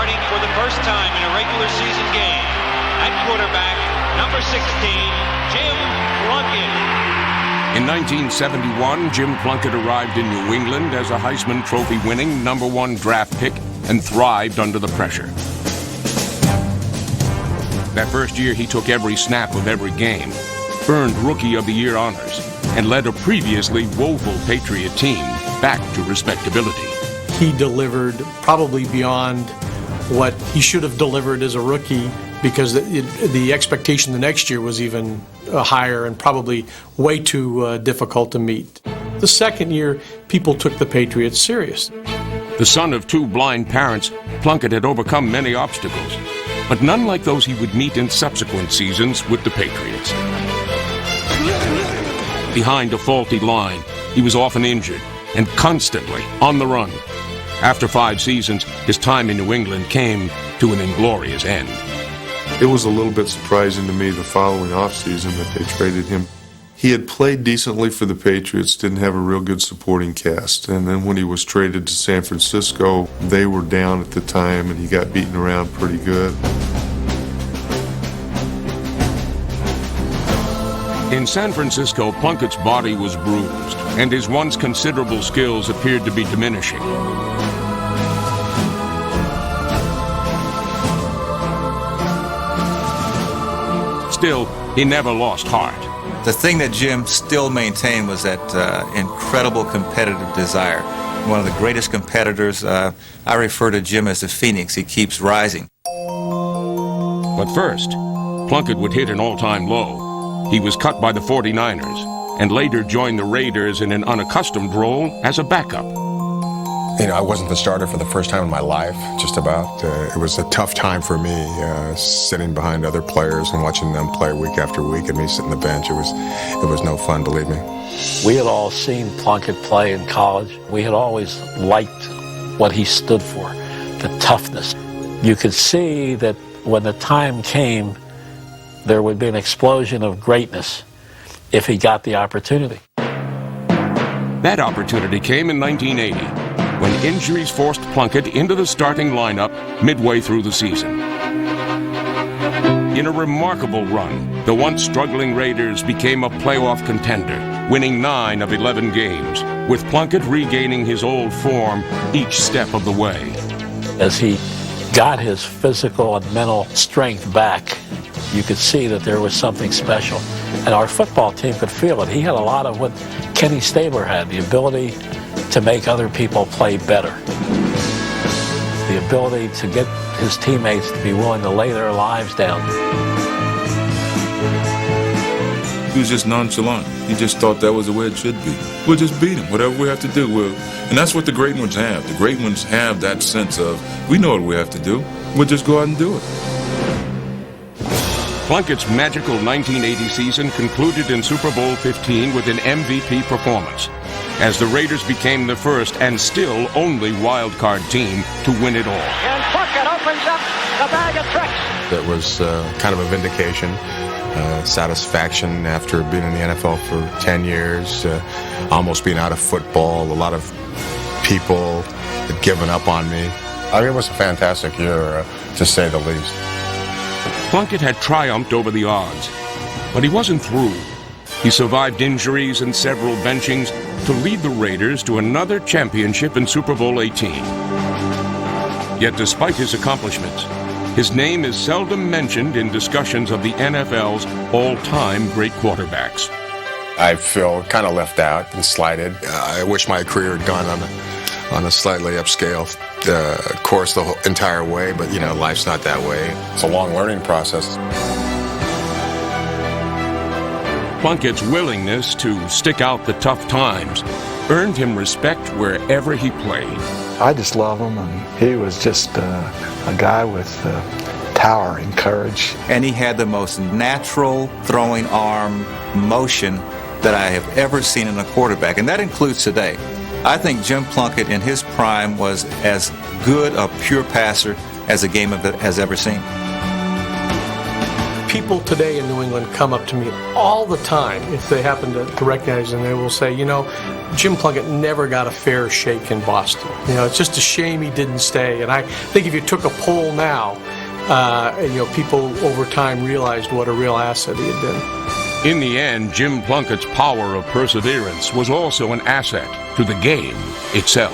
starting for the first time in a regular season game. At quarterback, number 16, Jim Plunkett. In 1971, Jim Plunkett arrived in New England as a Heisman Trophy-winning #1 draft pick and thrived under the pressure. That first year, he took every snap of every game, earned Rookie of the Year honors, and led a previously woeful Patriot team back to respectability. He delivered probably beyond what he should have delivered as a rookie, because the expectation the next year was even higher and probably way too difficult to meet. The second year, people took the Patriots serious. The son of two blind parents, Plunkett had overcome many obstacles, but none like those he would meet in subsequent seasons with the Patriots. Behind a faulty line, he was often injured and constantly on the run. After 5 seasons, his time in New England came to an inglorious end. It was a little bit surprising to me the following offseason that they traded him. He had played decently for the Patriots, didn't have a real good supporting cast, and then when he was traded to San Francisco, they were down at the time and he got beaten around pretty good. In San Francisco, Plunkett's body was bruised, and his once considerable skills appeared to be diminishing. Still, he never lost heart. The thing that Jim still maintained was that incredible competitive desire. One of the greatest competitors. I refer to Jim as the Phoenix. He keeps rising. But first, Plunkett would hit an all-time low. He was cut by the 49ers and later joined the Raiders in an unaccustomed role as a backup. You know, I wasn't the starter for the first time in my life, just about. It was a tough time for me, sitting behind other players and watching them play week after week, and me sitting on the bench. It was no fun, believe me. We had all seen Plunkett play in college. We had always liked what he stood for, the toughness. You could see that when the time came, there would be an explosion of greatness if he got the opportunity. That opportunity came in 1980, when injuries forced Plunkett into the starting lineup midway through the season. In a remarkable run, the once struggling Raiders became a playoff contender, winning 9 of 11 games, with Plunkett regaining his old form each step of the way. As he got his physical and mental strength back, you could see that there was something special. And our football team could feel it. He had a lot of what Kenny Stabler had, the ability to make other people play better. The ability to get his teammates to be willing to lay their lives down. He was just nonchalant. He just thought that was the way it should be. We'll just beat him, whatever we have to do. And that's what the great ones have. The great ones have that sense of, we know what we have to do. We'll just go out and do it. Plunkett's magical 1980 season concluded in Super Bowl 15 with an MVP performance, as the Raiders became the first and still only wild-card team to win it all. And Plunkett opens up the bag of tricks. It was kind of a vindication, satisfaction after being in the NFL for 10 years, almost being out of football. A lot of people had given up on me. I mean, it was a fantastic year, to say the least. Plunkett had triumphed over the odds, but he wasn't through. He survived injuries and several benchings to lead the Raiders to another championship in Super Bowl 18. Yet despite his accomplishments, his name is seldom mentioned in discussions of the NFL's all-time great quarterbacks. I feel kind of left out and slighted. I wish my career had gone on a slightly upscale course the whole entire way, but you know, life's not that way. It's a long learning process. Plunkett's willingness to stick out the tough times earned him respect wherever he played. I just love him, and he was just a guy with towering courage. And he had the most natural throwing arm motion that I have ever seen in a quarterback, and that includes today. I think Jim Plunkett in his prime was as good a pure passer as the game has ever seen. people today in New England come up to me all the time if they happen to recognize, and they will say, you know, Jim Plunkett never got a fair shake in Boston. You know, it's just a shame he didn't stay. And I think if you took a poll now, you know, people over time realized what a real asset he had been. In the end, Jim Plunkett's power of perseverance was also an asset to the game itself.